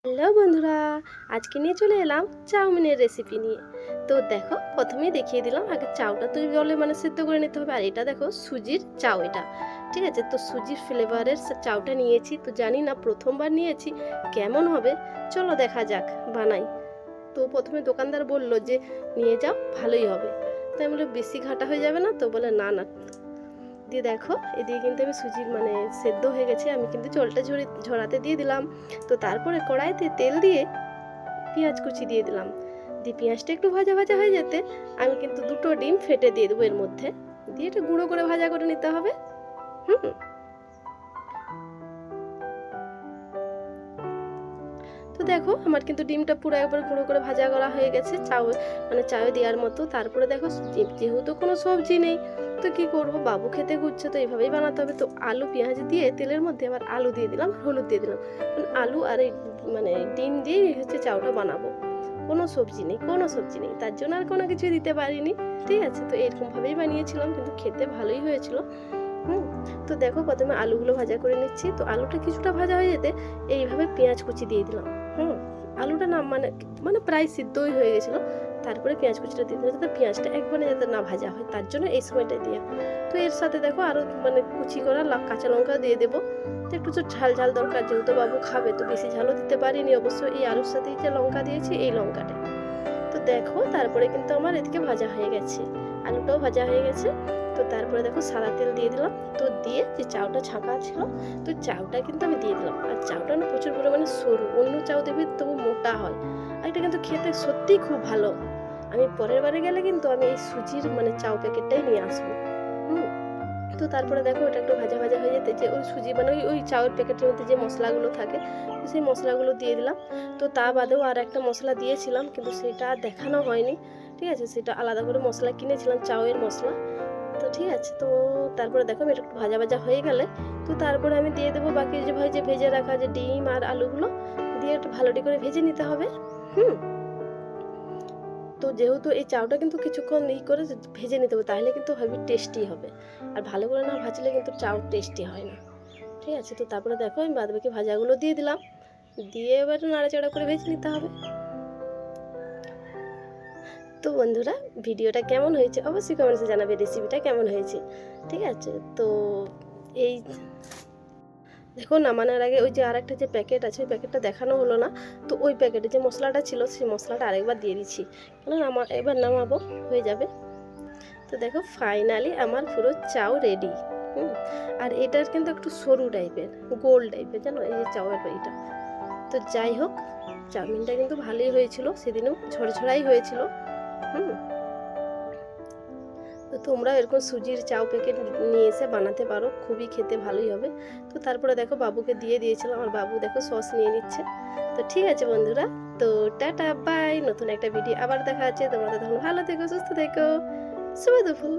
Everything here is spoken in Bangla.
হ্যালো বন্ধুরা, আজকে নিয়ে চলে এলাম চাউমিনের রেসিপি নিয়ে। তো দেখো, প্রথমেই দেখিয়ে দিলাম আগে চাউটা তুই জলে সেদ্ধ করে নিতে হবে। আর এটা দেখো সুজির চাউ, এটা ঠিক আছে। তো সুজির ফ্লেভারের চাউটা নিয়েছি, তো জানি না প্রথমবার নিয়েছি কেমন হবে, চলো দেখা যাক বানাই। তো প্রথমে দোকানদার বলল যে নিয়ে যাও, ভালোই হবে। তাই বলে বেশি ঘাটা হয়ে যাবে না, তো বলে না না। দিয়ে দেখো, এদিকে কিন্তু আমি সুজির সেদ্ধ হয়ে গেছে, আমি কিন্তু জলটা ঝরাতে দিয়ে দিলাম। তো তারপরে কড়াইতে তেল দিয়ে পেঁয়াজ কুচি দিয়ে দিলাম। দিয়ে পেঁয়াজটা একটু ভাজা ভাজা হয়ে যেতে আমি কিন্তু দুটো ডিম ফেটে দিয়ে দেবো এর মধ্যে। দিয়ে এটা গুঁড়ো করে ভাজা করে নিতে হবে। হুম। তো দেখো, আমার কিন্তু ডিমটা পুরো একবার গুঁড়ো করে ভাজা করা হয়ে গেছে, চাউ চায়ে দেওয়ার মতো। তারপরে দেখো, যেহেতু কোনো সবজি নেই, তো কি করব, বাবু খেতে ঘুরছে, তো এইভাবেই বানাতে হবে। তো আলু পেঁয়াজ দিয়ে তেলের মধ্যে আবার আলু দিয়ে দিলাম, হলুদ দিয়ে দিলাম। আলু আর এই ডিম দিয়েই হচ্ছে চাউটা বানাবো। কোনো সবজি নেই, কোনো সবজি নেই, তার জন্য আর কোনো কিছু দিতে পারিনি। ঠিক আছে, তো এরকমভাবেই বানিয়েছিলাম, কিন্তু খেতে ভালোই হয়েছিল। হুম। তো দেখো, প্রথমে আলুগুলো ভাজা করে নিচ্ছি। তো আলুটা কিছুটা ভাজা হয়ে যেতে এইভাবে পেঁয়াজ কুচি দিয়ে দিলাম। হুম। আলুটা না প্রায় সিদ্ধই হয়ে গেছিলো। তারপরে পেঁয়াজ কুচিটা দিয়ে দিলাম, যাতে পেঁয়াজটা একবারে যাতে না ভাজা হয়, তার জন্য এই সময়টা দিয়ে। তো এর সাথে দেখো আরও কুচি করা কাঁচা লঙ্কা দিয়ে দেবো। তো একটু তো ঝাল ঝাল দরকার, যেহেতু বাবু খাবে, তো বেশি ঝালও দিতে পারিনি অবশ্য। এই আলুর সাথেই যে লঙ্কা দিয়েছি, এই লঙ্কাটা। তো দেখো, তারপরে কিন্তু আমার এদিকে ভাজা হয়ে গেছে, আলুটাও ভাজা হয়ে গেছে। তো তারপরে দেখো সাদা তেল দিয়ে দিলাম। তো দিয়ে যে চাউটা ছাঁকা ছিল, তো চাউটা কিন্তু আমি দিয়ে দিলাম। আর চাউটা না প্রচুর পরিমাণে সরু, অন্য চাউ দেবে তবু মোটা হয়। আর এটা কিন্তু খেতে সত্যিই খুব ভালো। আমি পরের বারে গেলে কিন্তু আমি এই সুজির চাউ প্যাকেটটাই নিয়ে আসবো। হুম। তো তারপরে দেখো, এটা একটু ভাজা ভাজা হয়ে যেতে যে ওই সুজি ওই চাউয়ের প্যাকেটের মধ্যে যে মশলাগুলো থাকে, সেই মশলাগুলো দিয়ে দিলাম। তো তা বাদেও আর একটা মশলা দিয়েছিলাম, কিন্তু সেটা আর দেখানো হয়নি। ঠিক আছে, সেটা আলাদা করে মশলা কিনেছিলাম, চাউয়ের মশলা। তো ঠিক আছে, তো তারপরে দেখো এটা একটু ভাজা ভাজা হয়ে গেলে, তো তারপরে আমি দিয়ে দেবো বাকি যে ভেজে রাখা যে ডিম আর আলুগুলো দিয়ে একটু ভালোটি করে ভেজে নিতে হবে। হুম। তো যেহেতু এই চাউটা কিন্তু কিছুক্ষণ করে ভেজে নিতে হবে, তাহলে কিন্তু হেবি টেস্টি হবে। আর ভালো করে না ভাজলে কিন্তু চাউ টেস্টি হয় না। ঠিক আছে, তো তারপরে দেখো আমি বাদবাকি ভাজাগুলো দিয়ে দিলাম। দিয়ে এবার নাড়াচাড়া করে ভেজে নিতে হবে। তো বন্ধুরা, ভিডিওটা কেমন হয়েছে অবশ্যই কমেন্টসে জানাবে, রেসিপিটা কেমন হয়েছে। ঠিক আছে, তো এই দেখো, নামানোর আগে ওই যে আরেকটা যে প্যাকেট আছে, ওই প্যাকেটটা দেখানো হলো না। তো ওই প্যাকেটে যে মশলাটা ছিল, সেই মশলাটা আরেকবার দিয়ে দিচ্ছি, কেন এবার নামাবো, হয়ে যাবে। তো দেখো, ফাইনালি আমার পুরো চাউ রেডি। হুম। আর এটার কিন্তু একটু সরু টাইপের, গোল টাইপের, জানো, এই যে চাউয়ের এটা। তো যাই হোক, চাউমিনটা কিন্তু ভালোই হয়েছিল, সেদিনও ঝরঝরাই হয়েছিল। হুম। তো তোমরা এরকম সুজির চাউ প্যাকেট নিয়ে এসে বানাতে পারো, খুবই খেতে ভালোই হবে। তো তারপরে দেখো, বাবুকে দিয়ে দিয়েছিলাম, আমার বাবু দেখো সস নিয়ে নিচ্ছে। তো ঠিক আছে বন্ধুরা, তো টাটা বাই, নতুন একটা ভিডিও আবার দেখা আছে। তোমরা তখন ভালো থেকো, সুস্থ থেকো, শুভ দুপুর।